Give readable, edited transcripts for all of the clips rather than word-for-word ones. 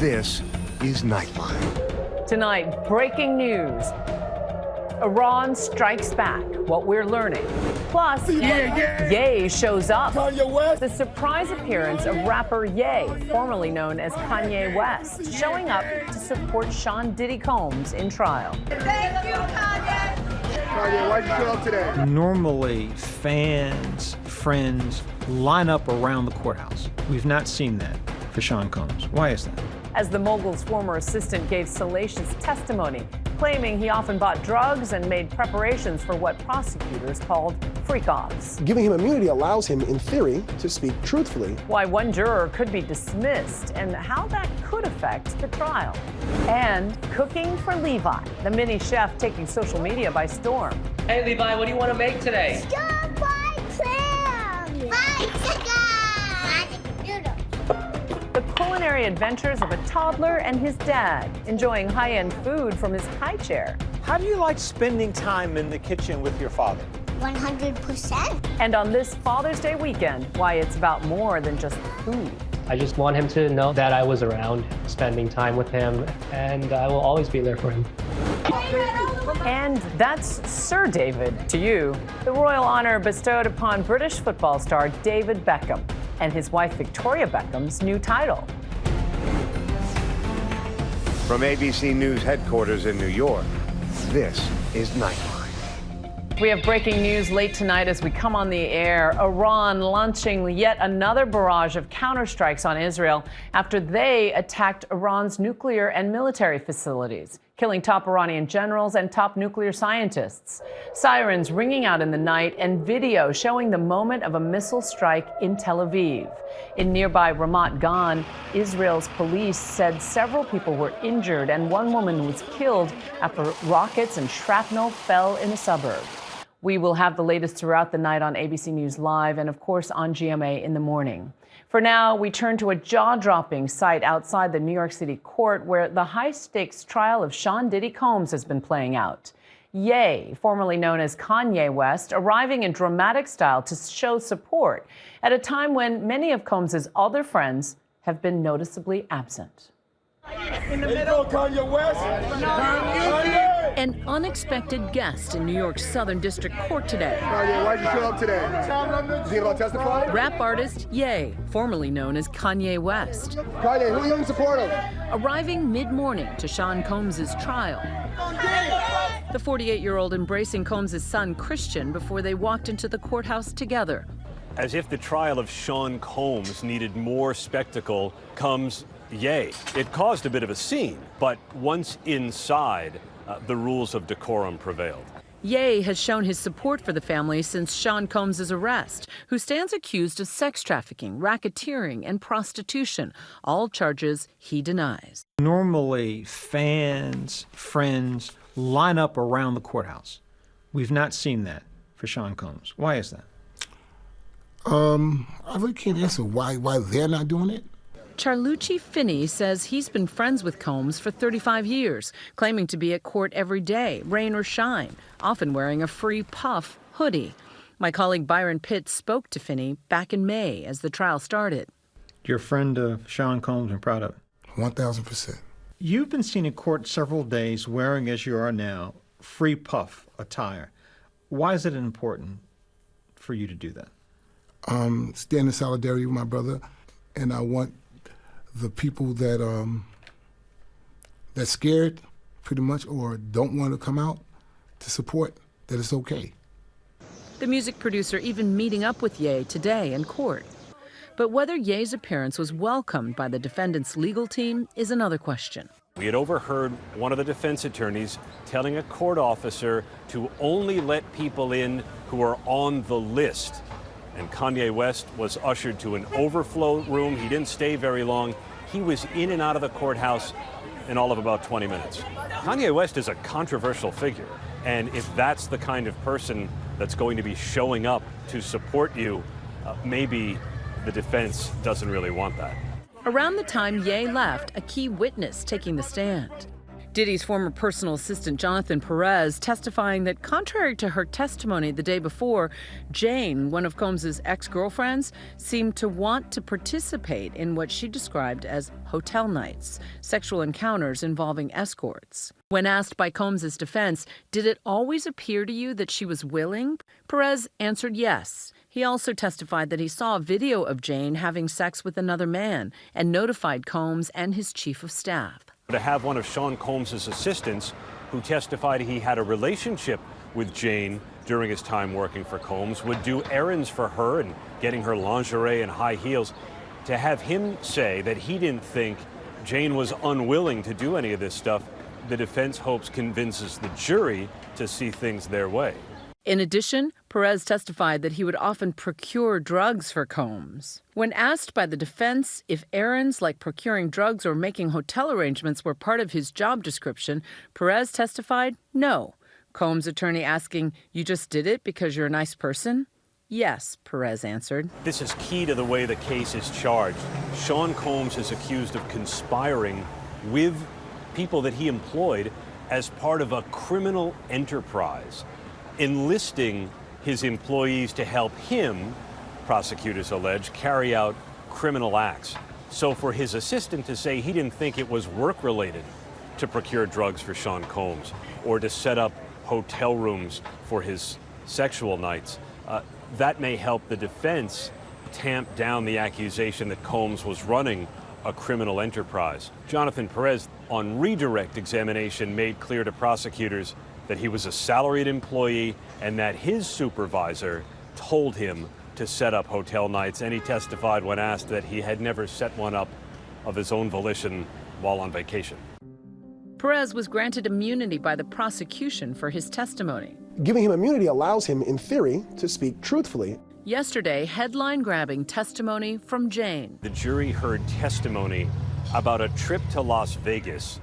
This is Nightline. Tonight, breaking news. Iran strikes back, what we're learning. Plus, Ye shows up. The surprise appearance of rapper Ye, formerly known as Kanye West, showing up to support Sean Diddy Combs in trial. Thank you, Kanye. Kanye, why'd you show up today? Normally, fans, friends line up around the courthouse. We've not seen that for Sean Combs. Why is that? As the mogul's former assistant gave salacious testimony, claiming he often bought drugs and made preparations for what prosecutors called freak-offs. Giving him immunity allows him, in theory, to speak truthfully. Why one juror could be dismissed and how that could affect the trial. And cooking for Levi, the mini chef taking social media by storm. Hey, Levi, what do you want to make today? Stir-fried clams. Fried chicken. Noodles. The culinary adventures of a toddler and his dad, enjoying high-end food from his high chair. How do you like spending time in the kitchen with your father? 100%. And on this Father's Day weekend, why it's about more than just food. I just want him to know that I was around, spending time with him, and I will always be there for him. And that's Sir David to you, the royal honor bestowed upon British football star David Beckham and his wife Victoria Beckham's new title. From ABC News headquarters in New York, this is Nightline. We have breaking news late tonight as we come on the air. Iran launching yet another barrage of counterstrikes on Israel after they attacked Iran's nuclear and military facilities, killing top Iranian generals and top nuclear scientists. Sirens ringing out in the night and video showing the moment of a missile strike in Tel Aviv. In nearby Ramat Gan, Israel's police said several people were injured and one woman was killed after rockets and shrapnel fell in the suburb. We will have the latest throughout the night on ABC News Live and, of course, on GMA in the morning. For now, we turn to a jaw-dropping sight outside the New York City court where the high-stakes trial of Sean Diddy Combs has been playing out. Ye, formerly known as Kanye West, arriving in dramatic style to show support at a time when many of Combs' other friends have been noticeably absent. In the middle, Kanye West. Kanye. An unexpected guest in New York's Southern District Court today. Kanye, why'd you show up today? Is he about to testify? Rap artist Ye, formerly known as Kanye West. Kanye, who are you in support of? Arriving mid-morning to Sean Combs' trial. The 48-year-old embracing Combs' son, Christian, before they walked into the courthouse together. As if the trial of Sean Combs needed more spectacle, comes Ye. It caused a bit of a scene, but once inside, the rules of decorum prevailed. Ye has shown his support for the family since Sean Combs' arrest, who stands accused of sex trafficking, racketeering, and prostitution, all charges he denies. Normally, fans, friends line up around the courthouse. We've not seen that for Sean Combs. Why is that? I really can't answer why they're not doing it. Charlucci Finney says he's been friends with Combs for 35 years, claiming to be at court every day, rain or shine, often wearing a free puff hoodie. My colleague Byron Pitt spoke to Finney back in May as the trial started. You're a friend of Sean Combs and proud of it. 1,000%. You've been seen in court several days wearing, as you are now, free puff attire. Why is it important for you to do that? Stand in solidarity with my brother, and I want the people that that's scared, pretty much, or don't want to come out to support that it's okay. The music producer even meeting up with Ye today in court. But whether Ye's appearance was welcomed by the defendant's legal team is another question. We had overheard one of the defense attorneys telling a court officer to only let people in who are on the list. And Kanye West was ushered to an overflow room. He didn't stay very long. He was in and out of the courthouse in all of about 20 minutes. Kanye West is a controversial figure. And if that's the kind of person that's going to be showing up to support you, maybe the defense doesn't really want that. Around the time Ye left, a key witness taking the stand. Diddy's former personal assistant, Jonathan Perez, testifying that contrary to her testimony the day before, Jane, one of Combs' ex-girlfriends, seemed to want to participate in what she described as hotel nights, sexual encounters involving escorts. When asked by Combs' defense, did it always appear to you that she was willing? Perez answered yes. He also testified that he saw a video of Jane having sex with another man and notified Combs and his chief of staff. To have one of Sean Combs' assistants who testified he had a relationship with Jane during his time working for Combs, would do errands for her and getting her lingerie and high heels. To have him say that he didn't think Jane was unwilling to do any of this stuff, the defense hopes convinces the jury to see things their way. In addition, Perez testified that he would often procure drugs for Combs. When asked by the defense if errands like procuring drugs or making hotel arrangements were part of his job description, Perez testified no. Combs' attorney asking, "You just did it because you're a nice person?" "Yes," Perez answered. This is key to the way the case is charged. Sean Combs is accused of conspiring with people that he employed as part of a criminal enterprise, enlisting his employees to help him, prosecutors allege, carry out criminal acts. So for his assistant to say he didn't think it was work-related to procure drugs for Sean Combs or to set up hotel rooms for his sexual nights, that may help the defense tamp down the accusation that Combs was running a criminal enterprise. Jonathan Perez, on redirect examination, made clear to prosecutors that he was a salaried employee and that his supervisor told him to set up hotel nights, and he testified when asked that he had never set one up of his own volition while on vacation. Perez was granted immunity by the prosecution for his testimony. Giving him immunity allows him, in theory, to speak truthfully. Yesterday, headline-grabbing testimony from Jane. The jury heard testimony about a trip to Las Vegas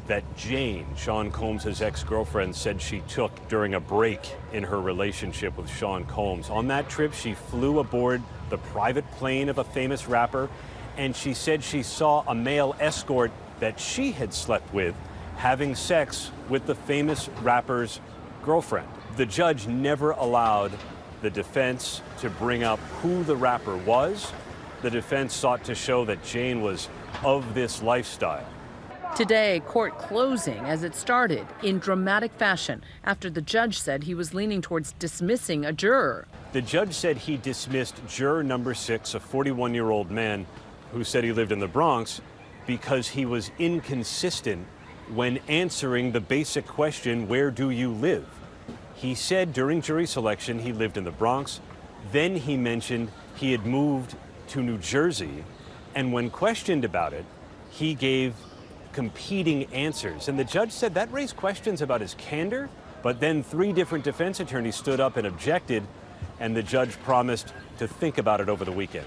that Jane, Sean Combs' ex-girlfriend, said she took during a break in her relationship with Sean Combs. On that trip, she flew aboard the private plane of a famous rapper, and she said she saw a male escort that she had slept with having sex with the famous rapper's girlfriend. The judge never allowed the defense to bring up who the rapper was. The defense sought to show that Jane was of this lifestyle. Today, court closing as it started in dramatic fashion after the judge said he was leaning towards dismissing a juror. The judge said he dismissed juror number 6, a 41-year-old man who said he lived in the Bronx, because he was inconsistent when answering the basic question, "Where do you live?" He said during jury selection he lived in the Bronx. Then he mentioned he had moved to New Jersey. And when questioned about it, he gave competing answers. And the judge said that raised questions about his candor. But then 3 different defense attorneys stood up and objected. And the judge promised to think about it over the weekend.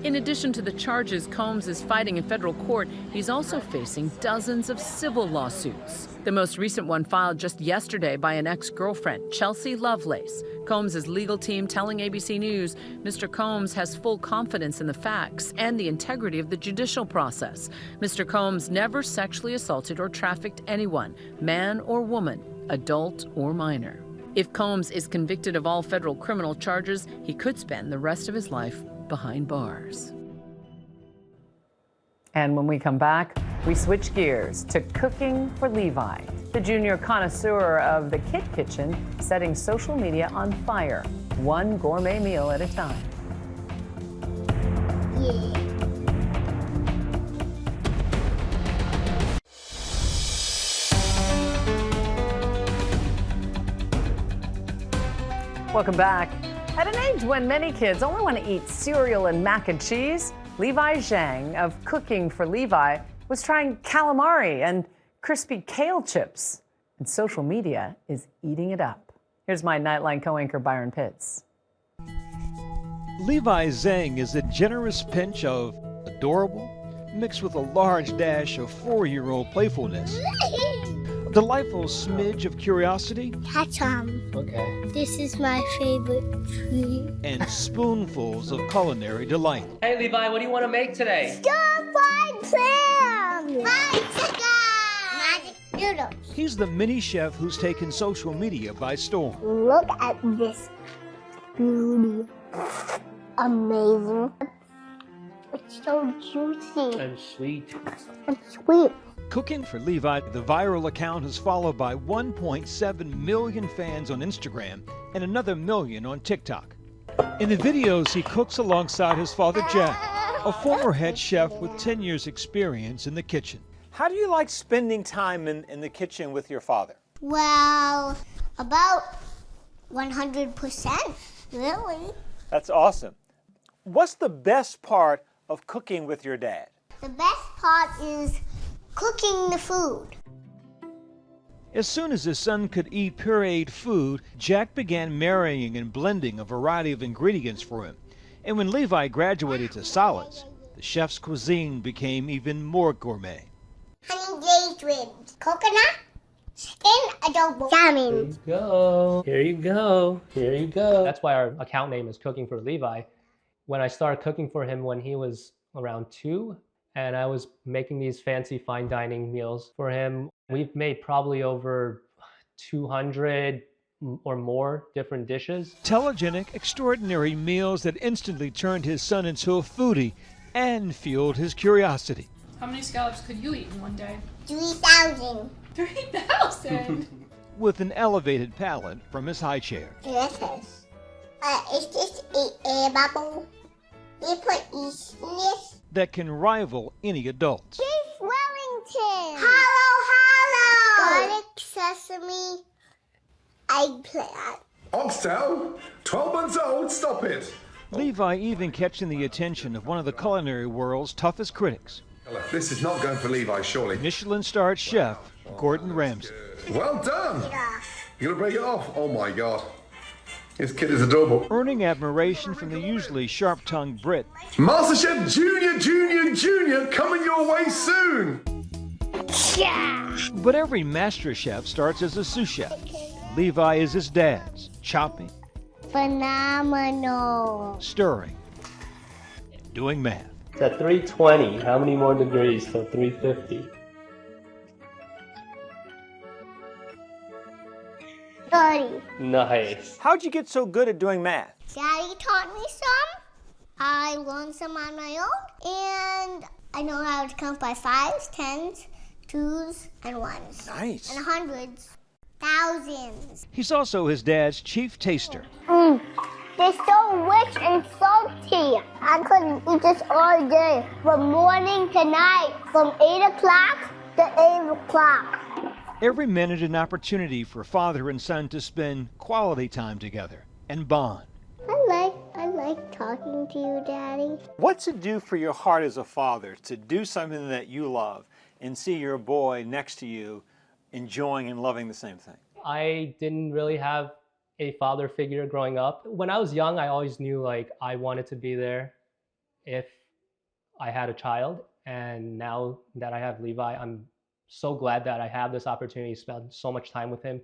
In addition to the charges Combs is fighting in federal court, he's also facing dozens of civil lawsuits. The most recent one filed just yesterday by an ex-girlfriend, Chelsea Lovelace. Combs' legal team telling ABC News Mr. Combs has full confidence in the facts and the integrity of the judicial process. Mr. Combs never sexually assaulted or trafficked anyone, man or woman, adult or minor. If Combs is convicted of all federal criminal charges, he could spend the rest of his life behind bars. And when we come back, we switch gears to cooking for Levi, the junior connoisseur of the Kid Kitchen, setting social media on fire, one gourmet meal at a time. Yeah. Welcome back. At an age when many kids only want to eat cereal and mac and cheese, Levi Zhang of Cooking for Levi was trying calamari and crispy kale chips, and social media is eating it up. Here's my Nightline co-anchor Byron Pitts. Levi Zhang is a generous pinch of adorable mixed with a large dash of 4-year-old playfulness. A delightful smidge of curiosity. Ketchum. Okay. This is my favorite treat. And spoonfuls of culinary delight. Hey, Levi, what do you want to make today? Stir-fried clams. Fried chicken. noodles. He's the mini chef who's taken social media by storm. Look at this beauty. Amazing. It's so juicy. And sweet. And sweet. Cooking for Levi, the viral account is followed by 1.7 million fans on Instagram and another million on TikTok. In the videos, he cooks alongside his father, Jack, a former head chef with 10 years' experience in the kitchen. How do you like spending time in the kitchen with your father? Well, about 100%, really. That's awesome. What's the best part of cooking with your dad? The best part is cooking the food. As soon as his son could eat pureed food, Jack began marrying and blending a variety of ingredients for him. And when Levi graduated to solids, the chef's cuisine became even more gourmet. Honey daydreams, coconut, chicken adobo, salmon. Here you go. Here you go. Here you go. That's why our account name is Cooking for Levi. When I started cooking for him when he was around 2, and I was making these fancy fine dining meals for him. We've made probably over 200 or more different dishes. Telegenic, extraordinary meals that instantly turned his son into a foodie and fueled his curiosity. How many scallops could you eat in one day? 3,000. 3,000? With an elevated palate from his high chair. Yes. Is this a air bubble? You put these in this? That can rival any adult's. Beef Wellington. Hello. Garlic, sesame, eggplant. Oxtail? 12 months old? Stop it. Levi even catching the attention of one of the culinary world's toughest critics. This is not going for Levi, surely. Michelin-starred chef Gordon Ramsay. Well done. You're going to break it off? Oh my God. This kid is adorable. Earning admiration from the usually sharp-tongued Brit. MasterChef Junior coming your way soon. Yeah. But every master chef starts as a sous chef. Levi is his dad's, chopping, Phenomenal. stirring, and doing math. It's at 320. How many more degrees till 350? 30. Nice. How'd you get so good at doing math? Daddy taught me some. I learned some on my own. And I know how to count by 5s, 10s, 2s, and 1s. Nice. And hundreds. Thousands. He's also his dad's chief taster. They're so rich and salty. I could eat this all day, from morning to night, from 8 o'clock to 8 o'clock. Every minute an opportunity for father and son to spend quality time together and bond. I like talking to you, Daddy. What's it do for your heart as a father to do something that you love and see your boy next to you enjoying and loving the same thing? I didn't really have a father figure growing up. When I was young, I always knew like I wanted to be there if I had a child. And now that I have Levi, I'm so glad that I have this opportunity to spend so much time with him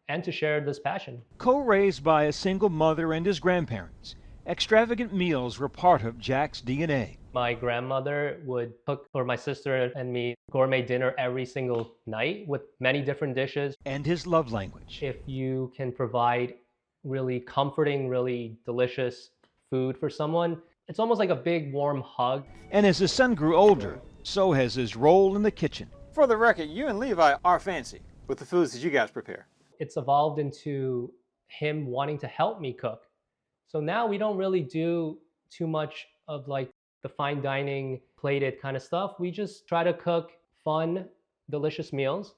and to share this passion. Co-raised by a single mother and his grandparents, extravagant meals were part of Jack's DNA. My grandmother would cook for my sister and me gourmet dinner every single night with many different dishes. And his love language. If you can provide really comforting, really delicious food for someone, it's almost like a big warm hug. And as his son grew older, so has his role in the kitchen. For the record, you and Levi are fancy with the foods that you guys prepare. It's evolved into him wanting to help me cook. So now we don't really do too much of like the fine dining plated kind of stuff. We just try to cook fun, delicious meals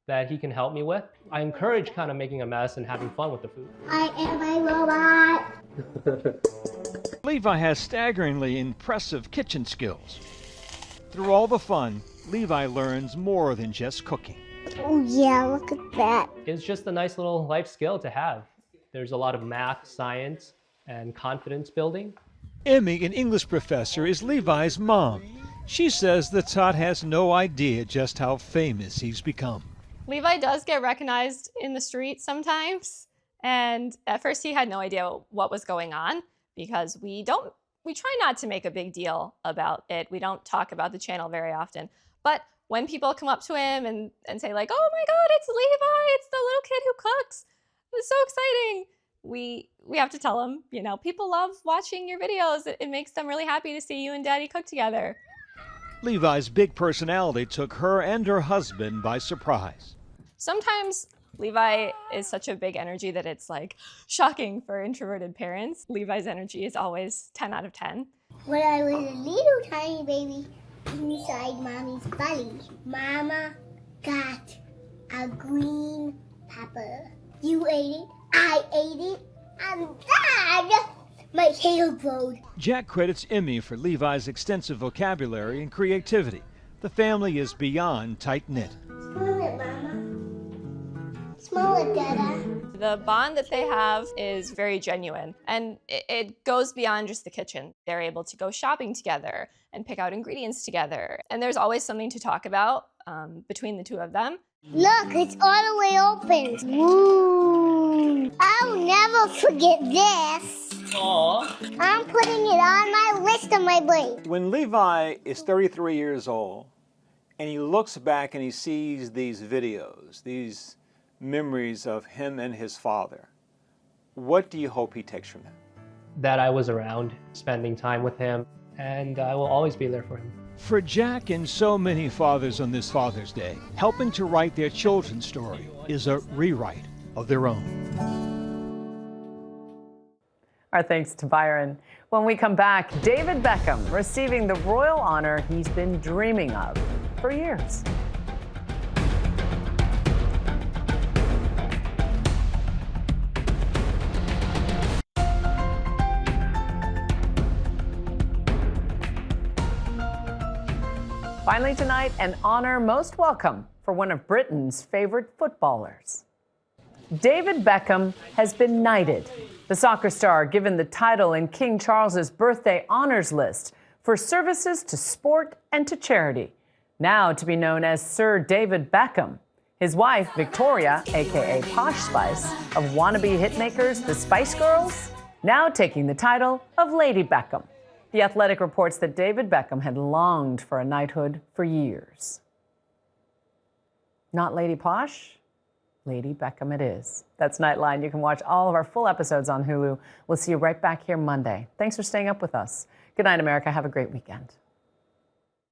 that he can help me with. I encourage kind of making a mess and having fun with the food. I am a robot. Levi has staggeringly impressive kitchen skills. Through all the fun, Levi learns more than just cooking. Oh yeah, look at that. It's just a nice little life skill to have. There's a lot of math, science, and confidence building. Emmy, an English professor, is Levi's mom. She says the tot has no idea just how famous he's become. Levi does get recognized in the street sometimes. And at first he had no idea what was going on because we try not to make a big deal about it. We don't talk about the channel very often. But when people come up to him and say like, oh my God, it's Levi, it's the little kid who cooks. It's so exciting. We have to tell him, you know, people love watching your videos. It makes them really happy to see you and Daddy cook together. Levi's big personality took her and her husband by surprise. Sometimes Levi is such a big energy that it's like shocking for introverted parents. Levi's energy is always 10 out of 10. When I was a little tiny baby inside Mommy's belly, Mama got a green pepper. You ate it, I ate it, and then my tail glowed. Jack credits Emmy for Levi's extensive vocabulary and creativity. The family is beyond tight-knit. Smell it, Mama. Smell it, Dada. The bond that they have is very genuine, and it goes beyond just the kitchen. They're able to go shopping together and pick out ingredients together, and there's always something to talk about between the two of them. Look, it's all the way open. Ooh. I'll never forget this. Aww. I'm putting it on my list of my plate. When Levi is 33 years old and he looks back and he sees these videos, these memories of him and his father, what do you hope he takes from them? That I was around, spending time with him, and I will always be there for him. For Jack and so many fathers on this Father's Day, helping to write their children's story is a rewrite of their own. Our thanks to Byron. When we come back, David Beckham receiving the royal honor he's been dreaming of for years. Finally tonight, an honor most welcome for one of Britain's favorite footballers. David Beckham has been knighted. The soccer star given the title in King Charles's birthday honors list for services to sport and to charity. Now to be known as Sir David Beckham. His wife, Victoria, a.k.a. Posh Spice, of wannabe hitmakers the Spice Girls, now taking the title of Lady Beckham. The Athletic reports that David Beckham had longed for a knighthood for years. Not Lady Posh, Lady Beckham it is. That's Nightline. You can watch all of our full episodes on Hulu. We'll see you right back here Monday. Thanks for staying up with us. Good night, America. Have a great weekend.